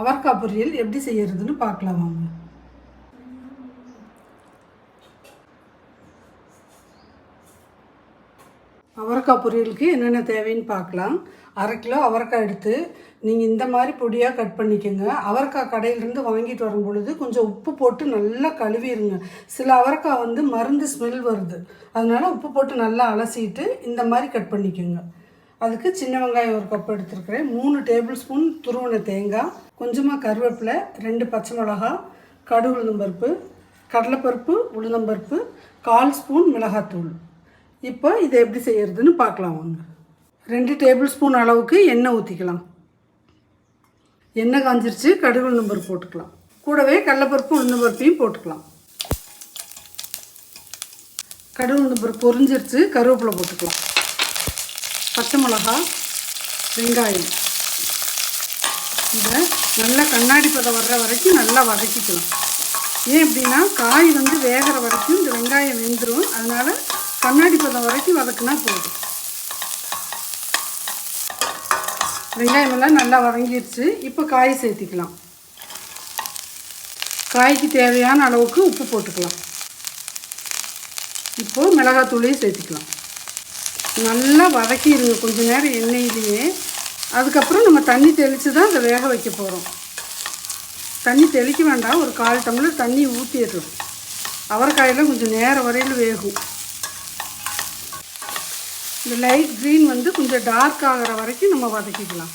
அவரைக்காய் பொரியல் எப்படி செய்யறதுன்னு பார்க்கலாம் வாங்க. அவரைக்காய் பொரியலுக்கு என்னென்ன தேவைன்னு பார்க்கலாம். 1/2 கிலோ அவரைக்காய் எடுத்து நீங்கள் இந்த மாதிரி பொடியாக கட் பண்ணிக்கோங்க. அவரைக்காய் கடையிலேருந்து வாங்கிட்டு வரும் பொழுது கொஞ்சம் உப்பு போட்டு நல்லா கழுவிடுங்க. சில அவரைக்காய் வந்து மருந்து ஸ்மெல் வருது, அதனால் உப்பு போட்டு நல்லா அலசிட்டு இந்த மாதிரி கட் பண்ணிக்கோங்க. அதுக்கு சின்ன வெங்காயம் 1 கப் எடுத்துருக்கிறேன், 3 டேபிள் ஸ்பூன் துருவன தேங்காய், கொஞ்சமாக கருவேப்பிலை, 2 பச்சை மிளகாய், கடுகு உளுந்தம்பருப்பு, கடலைப்பருப்பு, உளுந்தம்பருப்பு, 1/4 ஸ்பூன் மிளகாத்தூள். இப்போ இதை எப்படி செய்கிறதுன்னு பார்க்கலாம் வாங்க. 2 டேபிள் ஸ்பூன் அளவுக்கு எண்ணெய் ஊற்றிக்கலாம். எண்ணெய் காஞ்சிருச்சு, கடுகு உளுந்தம்பருப்பு போட்டுக்கலாம். கூடவே கடலைப்பருப்பு உளுந்தம்பருப்பையும் போட்டுக்கலாம். கடுகு உளுந்தம்பருப்பு பொரிஞ்சிருச்சு, கருவேப்பிலை போட்டுக்கலாம். பச்சை மிளகாய், வெங்காயம், இதை நல்லா கண்ணாடி பதம் வர்ற வரைக்கும் நல்லா வதக்கிக்கலாம். ஏன் அப்படின்னா காய் வந்து வேகிற வரைக்கும் இந்த வெங்காயம் வெந்துடும், அதனால் கண்ணாடி பதம் வரைக்கும் வதக்குனா போதும். வெங்காயமெல்லாம் நல்லா வதங்கிடுச்சு. இப்போ காய் சேர்த்திக்கலாம். காய்க்கு தேவையான அளவுக்கு உப்பு போட்டுக்கலாம். இப்போது மிளகாத்தூளையும் சேர்த்திக்கலாம். நல்லா வதக்கிடுங்க கொஞ்சம் நேரம் எண்ணெயிலேயே. அதுக்கப்புறம் நம்ம தண்ணி தெளித்து தான் அதை வேக வைக்க போகிறோம். தண்ணி தெளிக்க வேண்டாம், ஒரு 1/4 டம்ளர் தண்ணி ஊற்றிடுறோம். அவரைக்காயில் கொஞ்சம் நேரம் வரையில் வேகும். இந்த லைட் க்ரீன் வந்து கொஞ்சம் டார்க் ஆகிற வரைக்கும் நம்ம வதக்கிக்கலாம்.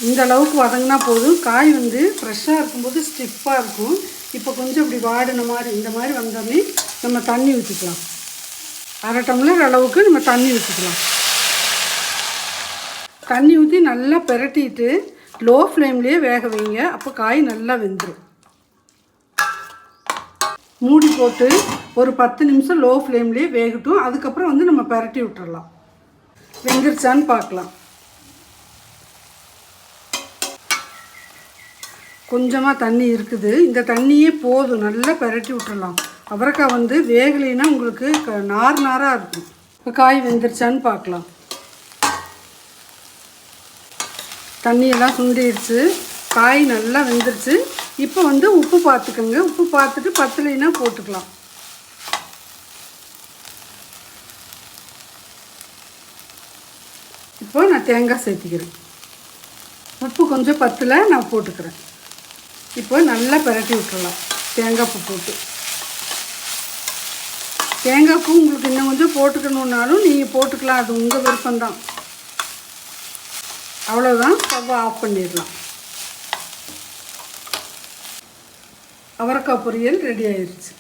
இந்த அளவுக்கு வதங்கினா போதும். காய் வந்து ஃப்ரெஷ்ஷாக இருக்கும்போது ஸ்டிஃப்பாக இருக்கும். இப்போ கொஞ்சம் இப்படி வாடின மாதிரி இந்த மாதிரி வந்தோடனே நம்ம தண்ணி ஊற்றிக்கலாம். 1/2 டம்ளர் அளவுக்கு நம்ம தண்ணி ஊற்றிக்கலாம். தண்ணி ஊற்றி நல்லா பிரட்டிட்டு லோ ஃப்ளேம்லேயே வேக வைங்க. அப்போ காய் நல்லா வெந்துடும். மூடி போட்டு ஒரு 10 நிமிஷம் லோ ஃப்ளேம்லேயே வேகட்டும். அதுக்கப்புறம் வந்து நம்ம பிரட்டி விட்டுறலாம். வெந்துருச்சான்னு பார்க்கலாம். கொஞ்சமாக தண்ணி இருக்குது, இந்த தண்ணியே போதும். நல்லா பிரட்டி விட்டுறலாம். அவரைக்காய் வந்து வேகலைன்னா உங்களுக்கு நார் நாராக இருக்கும். இப்போ காய் வெந்துருச்சான்னு பார்க்கலாம். தண்ணியெல்லாம் சுண்டிடுச்சு, காய் நல்லா வெந்துருச்சு. இப்போ வந்து உப்பு பார்த்துக்கோங்க. உப்பு பார்த்துட்டு பத்தலைன்னா போட்டுக்கலாம். இப்போ நான் தேங்காய் சேர்த்திக்கிறேன். உப்பு கொஞ்சம் பத்தலை, நான் போட்டுக்கிறேன். இப்போ நல்லா பிரட்டி விட்டுறலாம் தேங்காய் பூ போட்டு. தேங்காய் பூ உங்களுக்கு இன்னும் கொஞ்சம் போட்டுக்கணுன்னாலும் நீங்கள் போட்டுக்கலாம், அது உங்கள் விருப்பம்தான். அவ்வளோதான், ஸ்டவ் ஆஃப் பண்ணிடலாம். அவரைக்காய் பொரியல் ரெடி ஆயிடுச்சு.